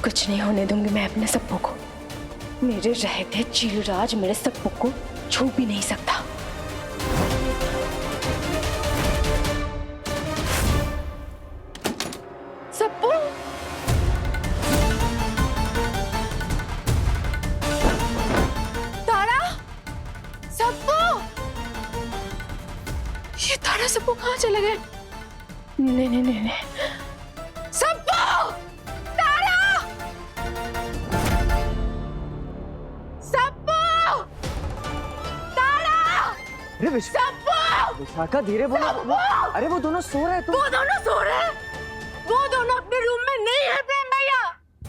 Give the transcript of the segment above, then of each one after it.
कुछ नहीं होने दूंगी मैं अपने सप्पू को। मेरे रहते चीलराज मेरे सप्पू को छू भी नहीं सकता। सप्पू, तारा, सप्पू, ये तारा सप्पू कहाँ चले गए? नहीं नहीं नहीं नहीं, सप्पू, तारा, सप्पू, तारा, अरे सप्पू, विशाखा धीरे बोलो। अरे वो दोनों सो रहे हैं। वो दोनों सो रहे हैं? वो दोनों अपने रूम में नहीं है प्रेम भैया।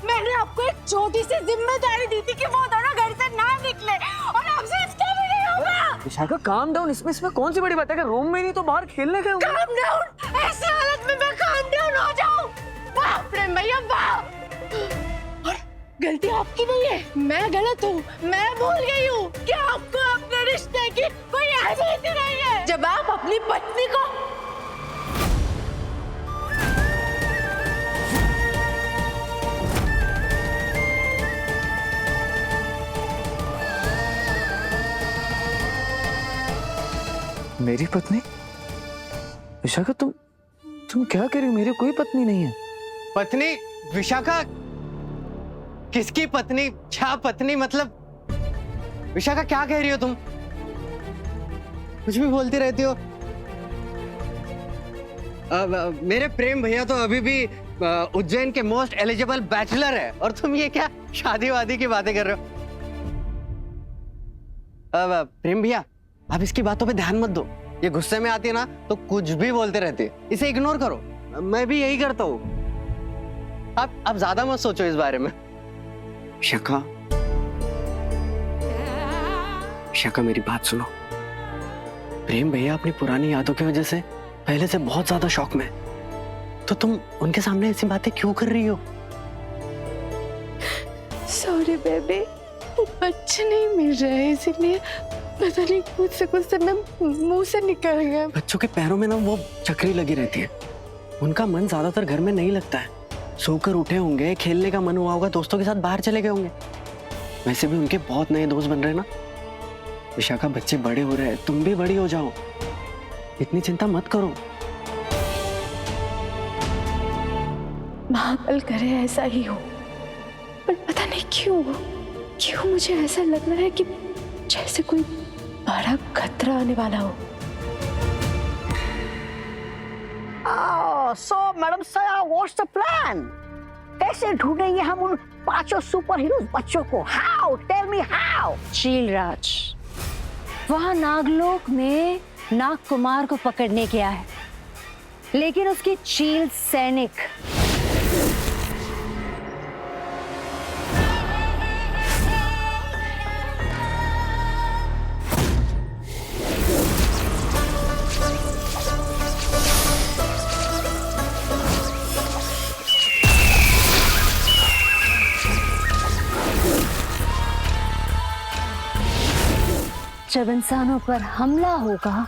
मैंने आपको एक छोटी सी जिम्मेदारी दी थी कि वो दोनों घर से ना निकले, और आपसे इसका भी नहीं होगा। विशाखा काम डाउन, इसमें कौन सी बड़ी बात है कि रूम में नहीं तो बाहर खेलने गए होंगे। Calm down? ऐसी हालत में मैं काम डाउन हो जाऊं? वाह प्रेम भैया वाह। और गलती आपकी नहीं है, मैं गलत हूँ। मैं भूल गई हूँ कि आपको अपने रिश्ते की कोई अहमियत ही नहीं है। जब आप अपनी पत्नी को मेरी पत्नी? विशाखा तुम क्या कह रही हो? मेरी कोई पत्नी नहीं है। पत्नी? विशाखा किसकी पत्नी? क्या पत्नी मतलब? विशाखा क्या कह रही हो तुम? कुछ भी बोलती रहती हो। मेरे प्रेम भैया तो अभी भी उज्जैन के मोस्ट एलिजिबल बैचलर है, और तुम ये क्या शादी वादी की बातें कर रहे हो? प्रेम भैया आप इसकी बातों पे ध्यान मत दो। ये गुस्से में आती है ना तो कुछ भी बोलते रहती है, इसे इग्नोर करो। मैं भी यही करता हूँ। आप ज्यादा मत सोचो इस बारे में। शका, शका मेरी बात सुनो। प्रेम भैया अपनी पुरानी यादों की वजह से पहले से बहुत ज्यादा शौक में, तो तुम उनके सामने ऐसी बातें क्यों कर रही हो? सॉरी बेबी, बच्चे नहीं मिल रहे इसीलिए पता नहीं कुछ से मुंह से निकल गया। बच्चों के पैरों में ना वो चक्री लगी रहती है, उनका मन ज्यादातर घर में नहीं लगता है। सोकर उठे होंगे, खेलने का मन हुआ होगा, दोस्तों के साथ बाहर चले गए होंगे। वैसे भी उनके बहुत नए दोस्त बन रहे हैं ना। विशाखा बच्चे बड़े हो रहे हैं, तुम भी बड़ी हो जाओ, इतनी चिंता मत करो। महाकाल करे ऐसा ही हो, पर पता नहीं क्यों मुझे ऐसा लग रहा है कि जैसे कोई बड़ा खतरा आने वाला हो। So, मैडम साया, what's the plan? कैसे ढूंढेंगे हम उन 5 सुपर हीरो बच्चों को? How? Tell me how? चीलराज वहां नागलोक में नाग कुमार को पकड़ने गया है, लेकिन उसकी चील सैनिक जब इंसानों पर हमला होगा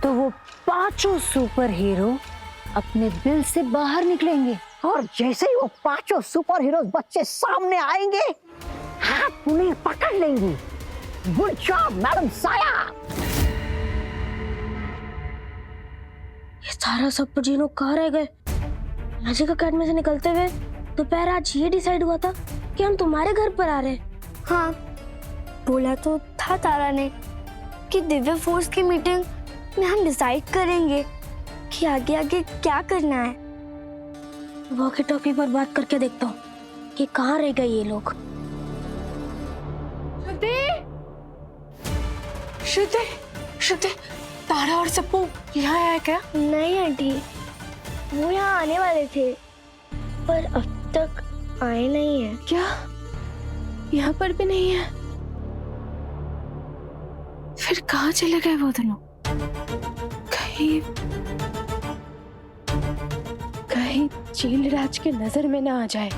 तो वो 5 सुपर हीरो अपने बिल से बाहर निकलेंगे, और जैसे ही वो 5 सुपर हीरो बच्चे सामने आएंगे, हाथ उन्हें पकड़ लेंगी। गुड जॉब मैडम साया। ये सारा सब जीनो कहाँ रह गए? मैजिक अकेडमी से निकलते हुए दोपहर आज ये डिसाइड हुआ था कि हम तुम्हारे घर पर आ रहे हैं। हाँ, बोला तो था तारा ने कि दिव्य फोर्स की मीटिंग में हम डिसाइड करेंगे कि आगे आगे क्या करना है। वॉकी टॉकी पर बात करके देखता हूँ कि कहाँ रह गए ये लोग। श्रुति, तारा और सप्पू यहाँ आया क्या? नहीं आंटी, वो यहाँ आने वाले थे पर अब तक आए नहीं है। क्या यहाँ पर भी नहीं है? फिर कहाँ चले गए वो दोनों? कहीं चीलराज के नजर में ना आ जाए।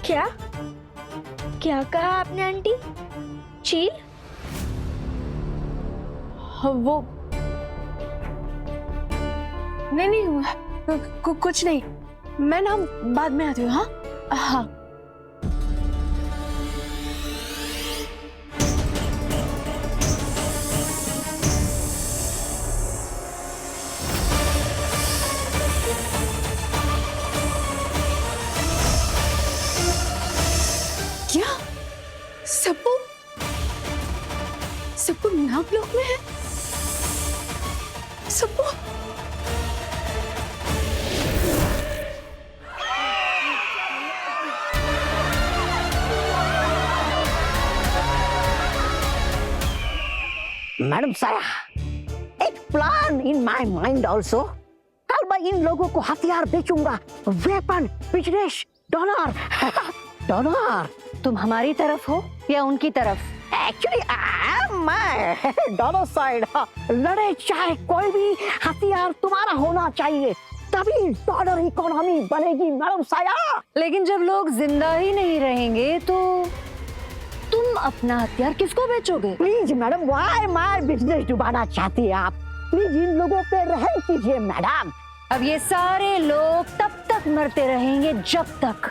क्या क्या कहा आपने आंटी? चील? वो नहीं कुछ नहीं। मैं ना बाद में आती हूँ। हाँ हाँ। क्या सप्पू सप्पू नागलोक में है? सप्पू मैडम साया, एक plan in my mind also. कल मैं इन लोगों को हथियार बेचूंगा, वेपन, बिजनेस, डॉलर। डॉलर। तुम हमारी तरफ हो या उनकी तरफ? एक्चुअली मैं डॉलर साइड। लड़े चाहे कोई भी, हथियार तुम्हारा होना चाहिए, तभी डॉलर इकोनॉमी बनेगी मैडम साया। लेकिन जब लोग जिंदा ही नहीं रहेंगे तो तुम अपना हथियार किसको बेचोगे? Please madam, why my business डुबाना चाहती है आप? प्लीज इन लोगों पे रहम कीजिए मैडम। अब ये सारे लोग तब तक मरते रहेंगे जब तक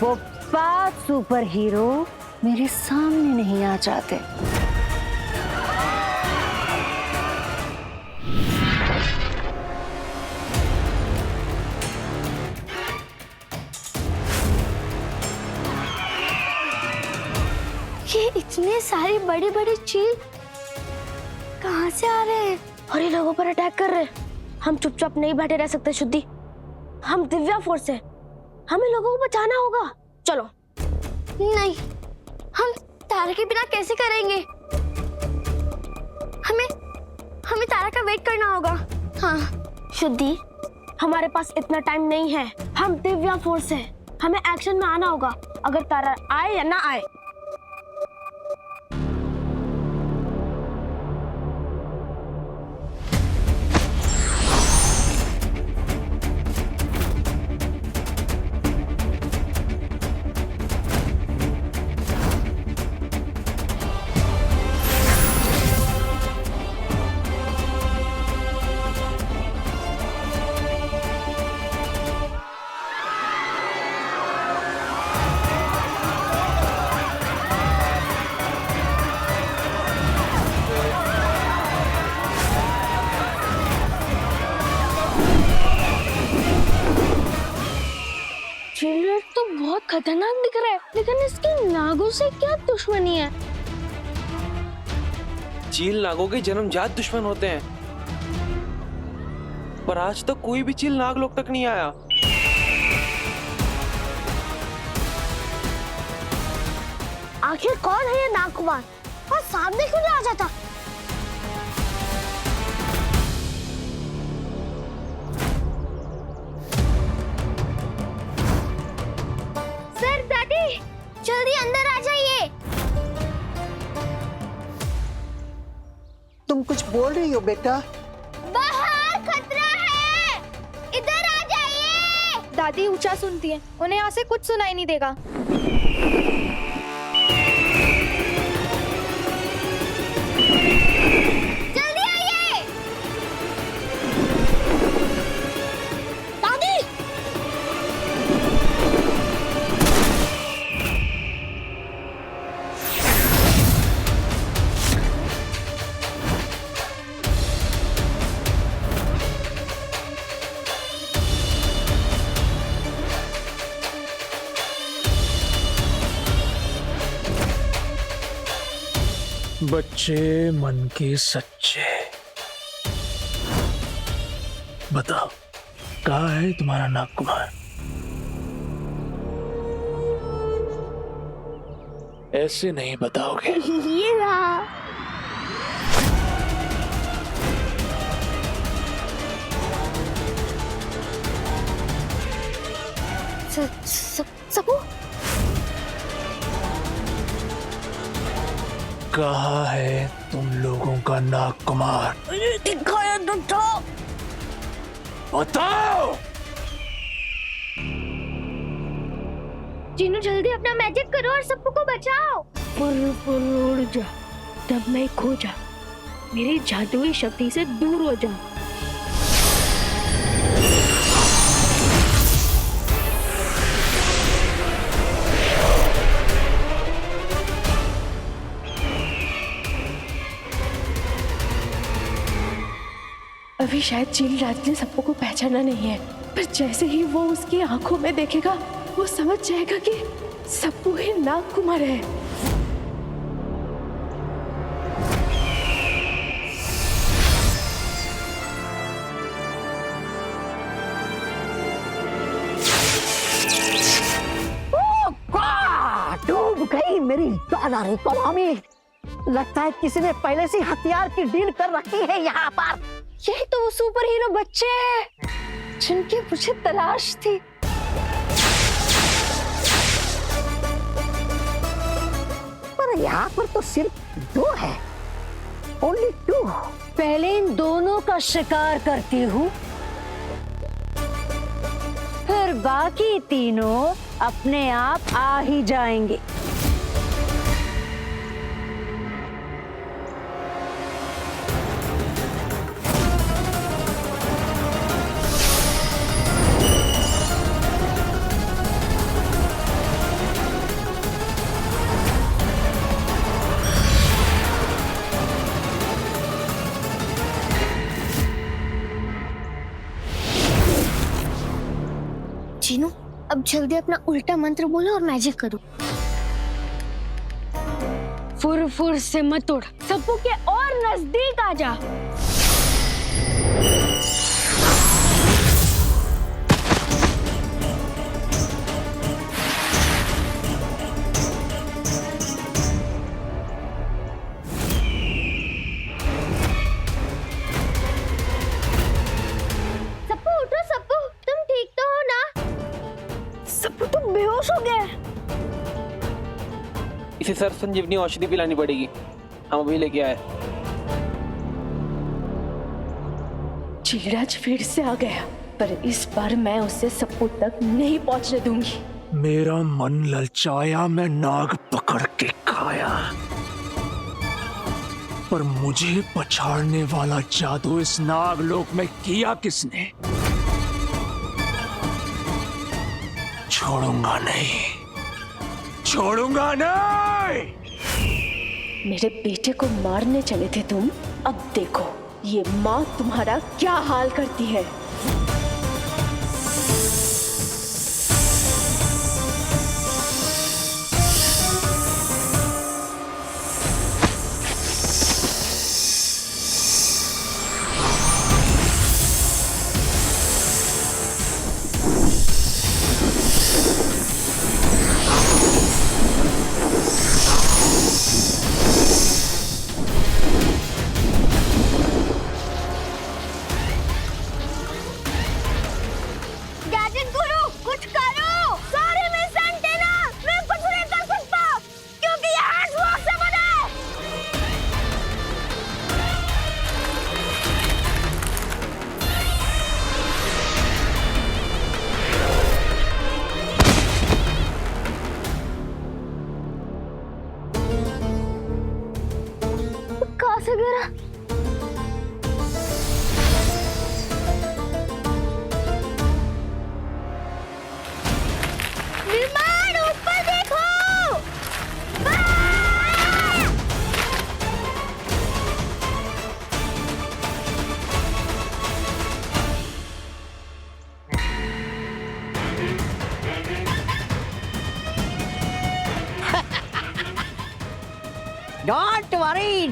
वो 5 सुपर हीरो मेरे सामने नहीं आ जाते। ये इतने सारी बड़ी बड़ी चील कहाँ से आ रहे हैं और ये लोगों पर अटैक कर रहे हैं? हम चुपचाप नहीं बैठे रह सकते शुद्धि। हम दिव्या फोर्स है, हमें लोगों को बचाना होगा। चलो। नहीं, हम तारा के बिना कैसे करेंगे? हमें तारा का वेट करना होगा। हाँ शुद्धि, हमारे पास इतना टाइम नहीं है। हम दिव्या फोर्स है, हमें एक्शन में आना होगा, अगर तारा आए या ना आए। चिल्लर तो बहुत खतरनाक दिख रहा है, लेकिन इसके नागों से क्या दुश्मनी है? चील नागों के जन्मजात दुश्मन होते हैं, पर आज तक कोई भी चील नागलोक तक नहीं आया। आखिर कौन है ये नागकुमार और सामने क्यों नहीं आ जाता? सर, दादी, जल्दी अंदर आ जाइए। तुम कुछ बोल रही हो बेटा? बाहर खतरा है, इधर आ जाइए। दादी ऊंचा सुनती है, उन्हें यहाँ से कुछ सुनाई नहीं देगा। जल्दी आइए। दादी, बच्चे मन के सच्चे, बताओ कहाँ है तुम्हारा नागकुमार? ऐसे नहीं बताओगे। ये रहा। सबू, कहाँ है तुम लोगों का नागकुमार? दिखाया तो था। बताओ। जीनू, जल्दी अपना मैजिक करो और सबू को बचाओ। उड़ जा, तब मैं खो जा, मेरी जादुई शक्ति से दूर हो जा। अभी शायद चील राज ने सप्पू को पहचाना नहीं है, पर जैसे ही वो उसकी आंखों में देखेगा वो समझ जाएगा कि सप्पू ही नागकुमार है। डूब गई मेरी डॉलर इकोनॉमी। लगता है किसी ने पहले से हथियार की डील कर रखी है यहाँ पर। यही तो वो सुपर हीरो बच्चे हैं जिनकी मुझे तलाश थी। पर यहाँ पर तो सिर्फ 2 है, ओनली 2। पहले इन दोनों का शिकार करती हूँ, फिर बाकी तीनों अपने आप आ ही जाएंगे। चीनू, अब जल्दी अपना उल्टा मंत्र बोलो और मैजिक करो। फुर फुर से मत उड़, सप्पू के और नजदीक आ जा। सप्पू उठो, सप्पू तुम ठीक तो हो ना? सप्पू तुम बेहोश हो गए। इसे सर संजीवनी औषधि पिलानी पड़ेगी, हम अभी लेके आए। चीलराज फिर से आ गया, पर इस बार मैं उसे सप्पू तक नहीं पहुंचने दूंगी। मेरा मन ललचाया, मैं नाग पकड़ के खाया, पर मुझे पछाड़ने वाला जादू इस नागलोक में किया किसने? छोड़ूंगा नहीं, छोड़ूंगा नहीं। मेरे बेटे को मारने चले थे तुम, अब देखो ये माँ तुम्हारा क्या हाल करती है।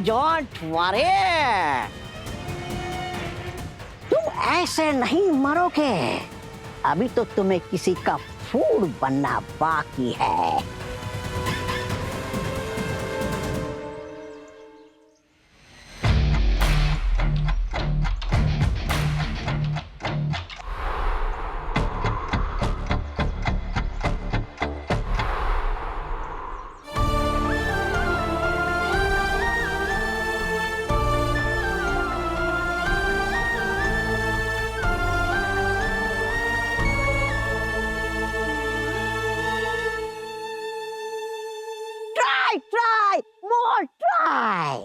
डोंट वरी, तुम ऐसे नहीं मरोगे। अभी तो तुम्हें किसी का फूड बनना बाकी है। ट्राई मोर ट्राई।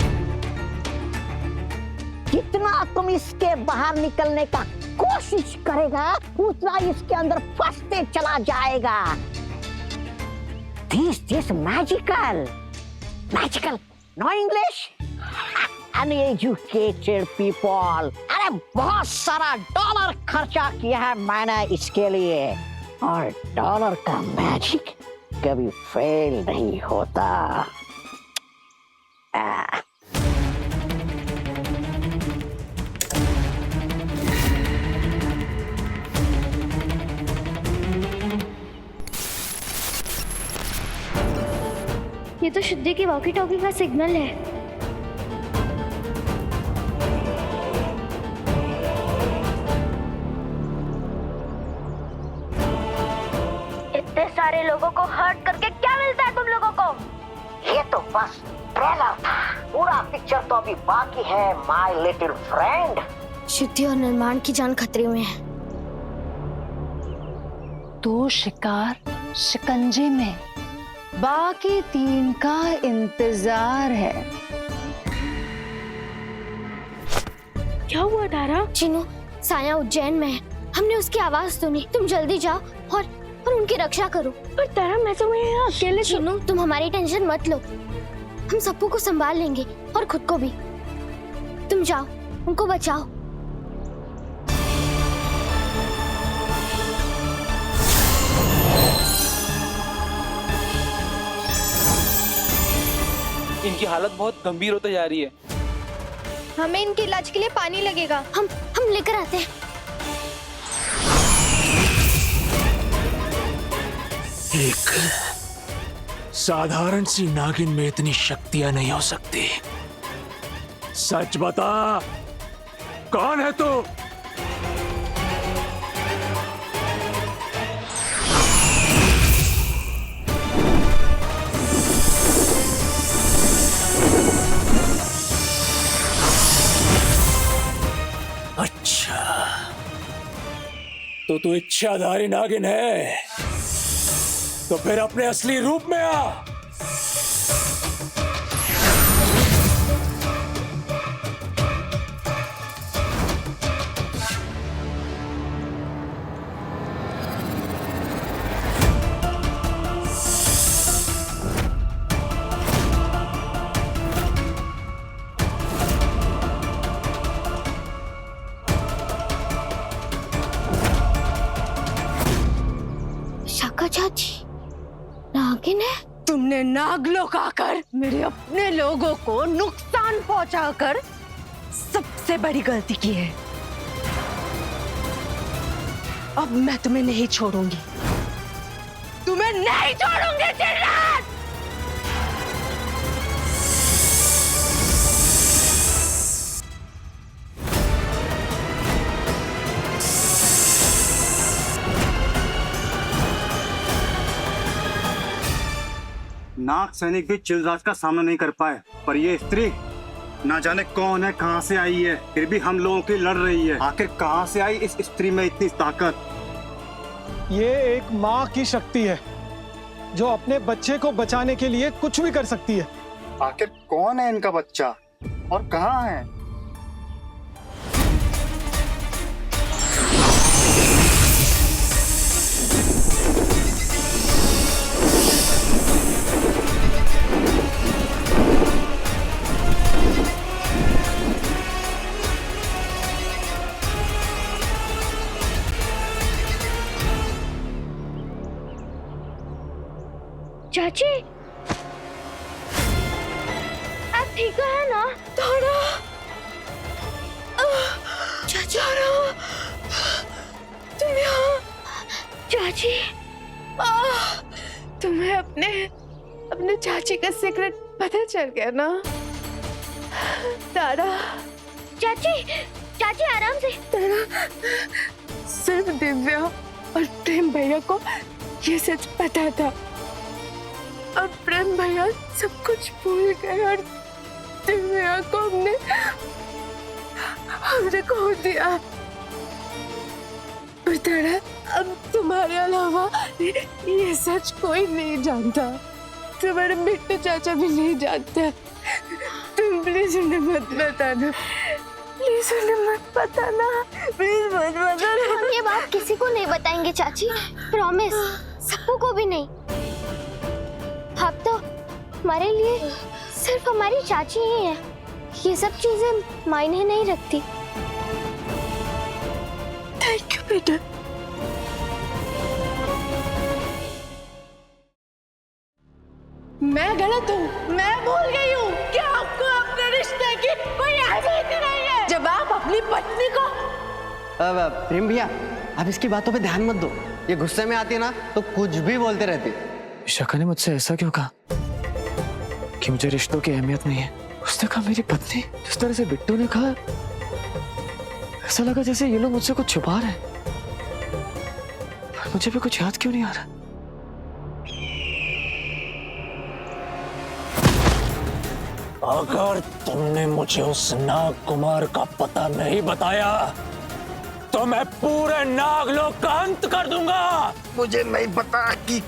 जितना तुम इसके बाहर निकलने का कोशिश करेगा उतना इसके अंदर फंसते चला जाएगा। This magical, no English, uneducated people. अरे बहुत सारा डॉलर खर्चा किया है मैंने इसके लिए, और डॉलर का मैजिक कभी फेल नहीं होता। ये तो शुद्धि की वॉकी टॉकी का सिग्नल है। इतने सारे लोगों को हर्ट करके क्या मिलता है तुम लोगों को? ये तो बस ट्रेलर था, पूरा पिक्चर तो अभी बाकी है माय लिटिल फ्रेंड। शुद्धि और निर्माण की जान खतरे में है। दो शिकार शिकंजे में, बाकी 3 का इंतजार है। क्या हुआ तारा? चिनू, साया उज्जैन में है। हमने उसकी आवाज सुनी। तुम जल्दी जाओ और उनकी रक्षा करो। पर तारा, मैं तुम्हें यहाँ अकेले। चिनू, तुम हमारी टेंशन मत लो, हम सबको को संभाल लेंगे और खुद को भी। तुम जाओ, उनको बचाओ। इनकी हालत बहुत गंभीर होते जा रही है। हमें इनके इलाज के लिए पानी लगेगा। हम लेकर आते हैं। एक साधारण सी नागिन में इतनी शक्तियां नहीं हो सकती। सच बता, कौन है तू? अच्छा, तो तू इच्छाधारी नागिन है, तो फिर अपने असली रूप में आ। शाका चाची नागिन है? तुमने नागलोक आकर मेरे अपने लोगों को नुकसान पहुंचाकर सबसे बड़ी गलती की है। अब मैं तुम्हें नहीं छोड़ूंगी, तुम्हें नहीं छोड़ूंगी चिल्लात! नाग सैनिक भी चिलराज का सामना नहीं कर पाए, पर ये स्त्री ना जाने कौन है, कहां से आई है, फिर भी हम लोगों की लड़ रही है। आखिर कहां से आई इस स्त्री में इतनी ताकत? ये एक माँ की शक्ति है जो अपने बच्चे को बचाने के लिए कुछ भी कर सकती है। आखिर कौन है इनका बच्चा और कहां है? चाची, आप ठीक है ना? तारा, चाची, तुम यहाँ? चाची, तुम्हें अपने चाची का सीक्रेट पता चल गया ना तारा? चाची आराम से। तारा, सिर्फ दिव्या और प्रेम भैया को ये सच पता था। अब प्रेम भैया सब कुछ भूल गए और दिव्या को हमने खो दिया। पर तारा, अब तुम्हारे अलावा ये सच कोई नहीं जानता। तुम्हारे मिट्टू चाचा भी नहीं जानता। तुम प्लीज उन्हें मत बताना, प्लीज उन्हें मत बताना, प्लीज मत बताना। हम ये बात किसी को नहीं बताएंगे चाची, प्रॉमिस। सबको को भी नहीं। अब तो हमारे लिए सिर्फ हमारी चाची ही है। ये सब चीजें मायने नहीं रखती। बेटा मैं गलत हूँ, मैं भूल गई हूँ कि आपको अपने रिश्ते की कोई अहमियत ही नहीं है। जब आप अपनी पत्नी को अब प्रेम भैया, आप इसकी बातों पे ध्यान मत दो। ये गुस्से में आती है ना तो कुछ भी बोलते रहती। विशाखा ने मुझसे ऐसा क्यों कहा कि मुझे रिश्तों की अहमियत नहीं है? उसने कहा मेरी पत्नी, जिस तरह से बिट्टू ने कहा, ऐसा लगा जैसे ये लोग मुझसे कुछ छुपा रहे हैं। पर मुझे भी कुछ याद क्यों नहीं आ रहा? अगर तुमने मुझे उस नाग कुमार का पता नहीं बताया तो मैं पूरे नागलोक का अंत कर दूंगा। मुझे नहीं पता कि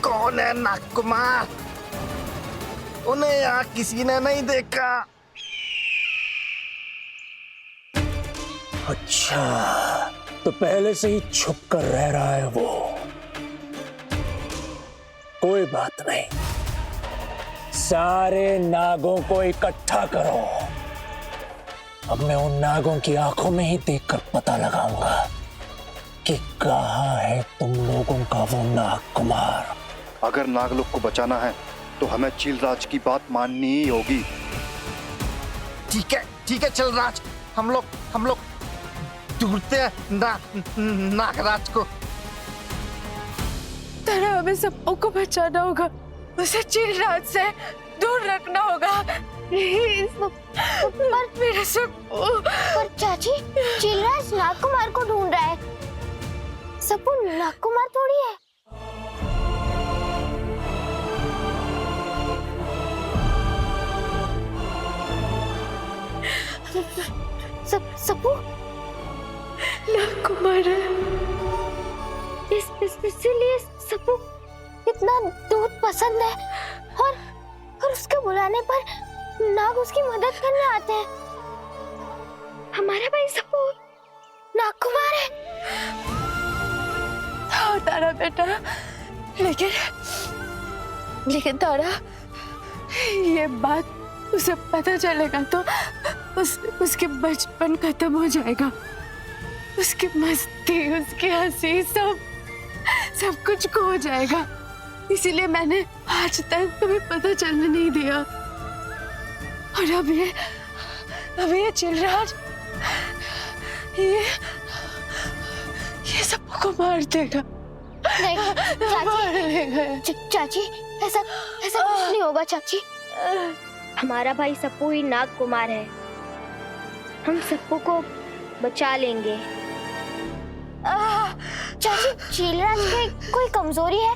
कौन है नागकुमार, उन्हें यहाँ किसी ने नहीं देखा। अच्छा, तो पहले से ही छुप कर रह रहा है वो। कोई बात नहीं, सारे नागों को इकट्ठा करो। अब मैं उन नागों की आंखों में ही देखकर पता लगाऊंगा कि कहाँ है तुम लोगों का वो नाग कुमार। अगर नागलोक को बचाना है तो हमें चीलराज की बात माननी ही होगी। ठीक है चलराज, हम लोग ढूंढते हैं नागराज को। तारा, हमें सबों को बचाना होगा, उसे चीलराज से दूर रखना होगा। पर मेरे सब पर चाची, चीलराज नागकुमार को ढूंढ रहा है। सप्पू नागकुमार थोड़ी है। सप्पू नागकुमार है। इसीलिए सप्पू इतना दूध पसंद है और उसके बुलाने पर नाग उसकी मदद करने आते हैं। हमारा भाई सप्पू नागकुमार है। हाँ तारा बेटा, लेकिन तारा, ये बात उसे पता चलेगा तो उसके बचपन खत्म हो जाएगा। उसकी मस्ती, उसकी हंसी, सब कुछ खो हो जाएगा। इसीलिए मैंने आज तक तुम्हें पता चलने नहीं दिया। और अब ये चीलराज ये सबको मार देगा। नहीं चाची, ऐसा कुछ नहीं होगा चाची। हमारा भाई सप्पू ही नागकुमार है, हम सप्पू को बचा लेंगे। चाची, चीलराज की कोई कमजोरी है,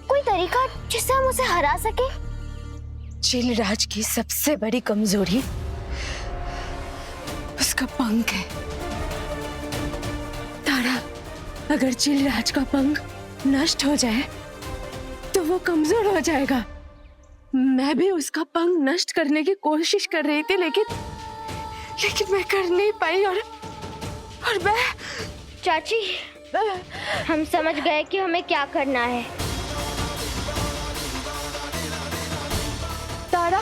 कोई तरीका जिससे हम उसे हरा सके? चीलराज की सबसे बड़ी कमजोरी उसका पंख है। तारा, अगर चीलराज का पंख नष्ट हो जाए तो वो कमजोर हो जाएगा। मैं भी उसका पंख नष्ट करने की कोशिश कर रही थी, लेकिन मैं कर नहीं पाई। और मैं चाची, हम समझ गए कि हमें क्या करना है। तारा,